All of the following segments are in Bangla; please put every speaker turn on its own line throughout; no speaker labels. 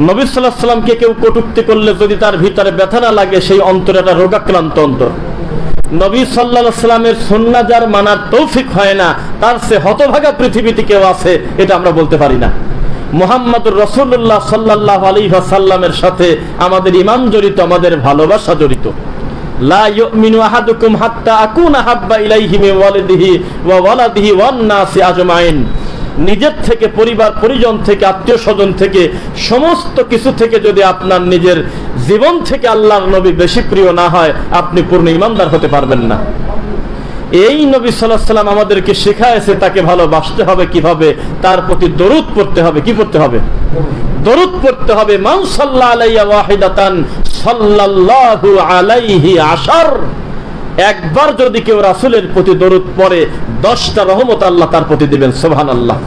নবী সাল্লাল্লাহু আলাইহি সাল্লামকে কেউ কটূক্তি করলে যদি তার ভিতরে ব্যথা না লাগে, সেই অন্তর একটা রোগাক্রান্ত অন্তর। নবী সাল্লাল্লাহু আলাইহি সাল্লামের সুন্নাহ যার মানার তৌফিক হয় না, তার সে হতভাগা পৃথিবীতে কেউ আছে এটা আমরা বলতে পারি না। মুহাম্মদুর রাসূলুল্লাহ সাল্লাল্লাহু আলাইহি ওয়াসাল্লামের সাথে আমাদের ঈমান জড়িত, আমাদের ভালোবাসা জড়িত। লা ইউমিনু আহাদুকুম হাত্তা আকুনা হাব্বা ইলাইহি মিন ওয়ালিদিহি ওয়া ওয়ালাদিহি ওয়ান নাসি আজমাইন। নিজের থেকে, পরিবার পরিজন থেকে, আত্মীয় স্বজন থেকে, সমস্ত কিছু থেকে যদি আপনার নিজের জীবন থেকে আল্লাহর নবী বেশি প্রিয় না হয়, আপনি পূর্ণ ঈমানদার হতে পারবেন না। এই নবী সাল্লাল্লাহু আলাইহি ওয়াসাল্লাম আমাদেরকে শেখায়ছে তাকে ভালোবাসতে হবে কিভাবে, তার প্রতি দরুদ পড়তে হবে। কি পড়তে হবে? দরুদ পড়তে হবে। মান সাল্লা আলাইয়া ওয়াহিদাতান সাল্লাল্লাহু আলাইহি আশার। একবার যদি কেউ রাসূলের প্রতি দরুদ পড়ে, 10টা রহমত আল্লাহ তার প্রতি দিবেন। সুবহানাল্লাহ।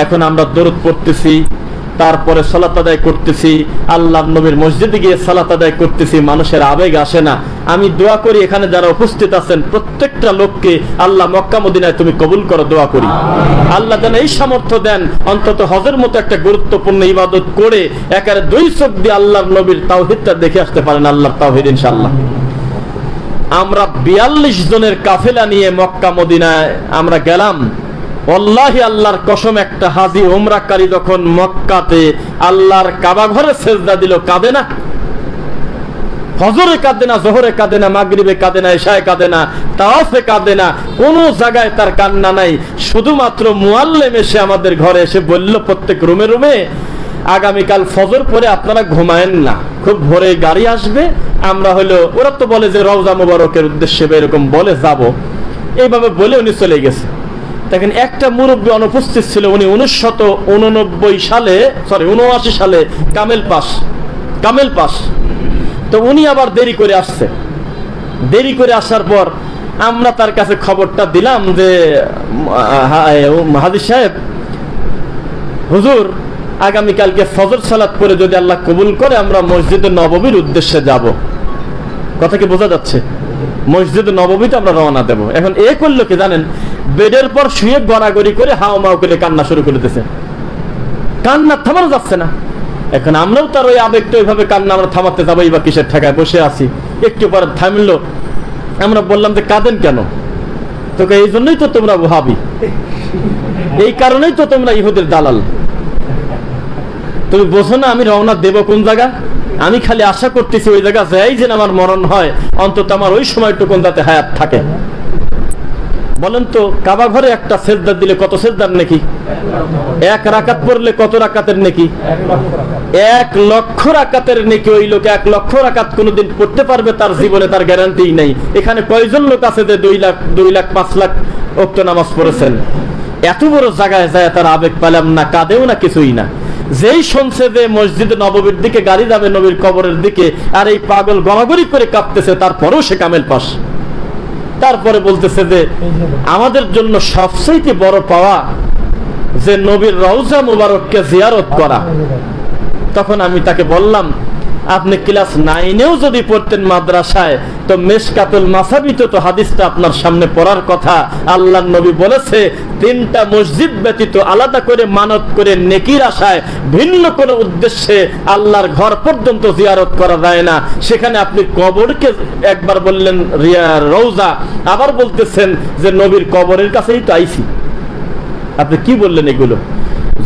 এখন আমরা দরুদ পড়তেছি, তারপরে সালাত আদায় করতেছি, আল্লাহর নবীর মসজিদে গিয়ে সালাত আদায় করতেছি, মানুষের আবেগ আসে না। আমি দোয়া করি এখানে যারা উপস্থিত আছেন প্রত্যেকটা লোককে আল্লাহ মক্কা মদিনায় তুমি কবুল করো, দোয়া করি আল্লাহ যেন এই সামর্থ্য দেন অন্তত হজের মতো একটা গুরুত্বপূর্ণ ইবাদত করে একেবারে 2 চোখ দিয়ে আল্লাহর নবীর তাওহীদটা দেখে আসতে পারেন। আল্লাহর তাওহীদ ইনশাআল্লাহ। আমরা 42 জনের কাফেলা নিয়ে মক্কা মদিনায় আমরা গেলাম। ওয়াল্লাহি আল্লাহর কসম, একটা হাজী উমরাকারী যখন মক্কাতে আল্লাহর কাবা ঘরে সেজদা দিল, কাঁদে না? ফজরে কাঁদে না, জোহরে কাঁদে না, মাগরিবে কাঁদে না, ইশায়ে কাঁদে না, তাওয়াফে কাঁদে না, কোন জায়গায় তার কান্না নাই। শুধুমাত্র মুআল্লিম এসে আমাদের ঘরে এসে বলল প্রত্যেক রুমে রুমে, আগামীকাল ফজর পরে আপনারা ঘুমায়েন না, খুব ভোরে গাড়ি আসবে, আমরা হলো, ওরা তো বলে যে রওজা মুবারকের উদ্দেশ্যে এরকম বলে যাব, এইভাবে বলে উনি চলে গেছে। দেখেন একটা মুরব্বী অনুপস্থিত ছিল, উনি 1979 সালে কামেল পাস। তো উনি আবার দেরি করে আসছে। দেরি করে আসার পর আমরা তার কাছে খবরটা দিলাম যে হাজী সাহেব, হুজুর আগামীকালকে ফজর সালাত পরে যদি আল্লাহ কবুল করে আমরা মসজিদে নববীর উদ্দেশ্যে যাব। কথা কি বোঝা যাচ্ছে? মসজিদে নববীতে আমরা রওনা দেব। এখন এ করলো কি জানেন? বেডের পর শুয়ে গড়াগড়ি করে হাও মাও করে কান্না শুরু করে দিতেছে। কান্না থামানো যাচ্ছে না। এখন আমরাও তার ওই আবেগটা ওইভাবে কান্না আমরা থামাতে যাবো বা কিসের ঠেকায় বসে আছি। একটু পরে থামলো। আমরা বললাম যে কাঁদেন কেন? তোকে এই জন্যই তো তোমরা ওহাবি, এই কারণেই তো তোমরা ইহুদের দালাল। তুমি বোঝো না আমি রওনা দেব কোন জায়গা? আমি খালি আশা করতেছি ওই জায়গা যাই যেন আমার মরণ হয়, অন্তত আমার ওই সময়টুকুন যাতে হায়াত থাকে। বলেন তো, কাবা ঘরে একটা সেজদা দিলে কত সেজদার নেকি? 1 রাকাত পড়লে কত রাকাতের নেকি? 1 লক্ষ রাকাতের নেকি। ওই লোক 1 লক্ষ রাকাত কোনোদিন পড়তে পারবে তার জীবনে, তার গ্যারান্টি নাই। এখানে কয়জন লোক আছে যে 2 লাখ 2 লাখ 5 লাখ ওয়াক্ত নামাজ পড়েছেন? এত বড় জায়গায় যায় তার আবেগ পেলাম না, কাঁদেও না, কিছুই না। যেই শুনছে যে মসজিদে নববীর দিকে গাড়ি যাবে, নবীর কবরের দিকে, আর এই পাগল গড়াগড়ি করে কাঁদতেছে, তারপরেও সে কামেল পাস। তারপরে বলতেছে যে আমাদের জন্য সবচেয়ে বড় পাওয়া যে নবীর রওজা মুবারককে জিয়ারত করা। তখন আমি তাকে বললাম, আপনি ক্লাস 9-এও যদি পড়তেন মাদ্রাসায়, তো মেশকাতুল মাসাবিতে তো হাদিসটা আপনার সামনে পড়ার কথা। আল্লাহর নবী বলেছে 3টা মসজিদ ব্যতীত আলাদা করে মানত করে নেকির আশায় ভিন্ন কোনো উদ্দেশ্যে আল্লাহর ঘর পর্যন্ত জিয়ারত করা যায় না। সেখানে আপনি কবরকে একবার বললেন রওজা, আবার বলতেছেন যে নবীর কবরের কাছেই তো আইছি। আপনি কি বললেন এগুলো?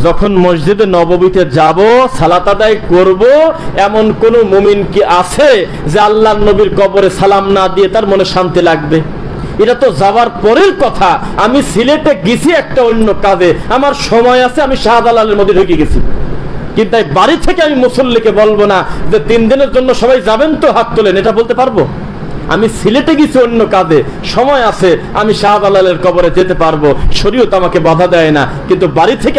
যখন মসজিদে নববীতে যাব, সালাত আদায় করব, এমন কোন মুমিন কি আছে যে আল্লাহর নবীর কবরে সালাম না দিয়ে তার মনে শান্তি লাগবে? এটা তো যাওয়ার পরের কথা। আমি সিলেটে গেছি একটা অন্য কাজে, আমার সময় আছে, আমি শাহজালালের মধ্যে ঢুকে গেছি, কিন্তু বাড়ি থেকে আমি মুসল্লিকে বলবো না যে 3 দিনের জন্য সবাই যাবেন তো হাত তোলেন, এটা বলতে পারবো? আমি সিলেটে গেছি অন্য কাজে, সময় আছে, আমি শাহজালালের কবরে যেতে পারবো, শরীয়ত আমাকে বাধা দেয় না, কিন্তু বাড়ি থেকে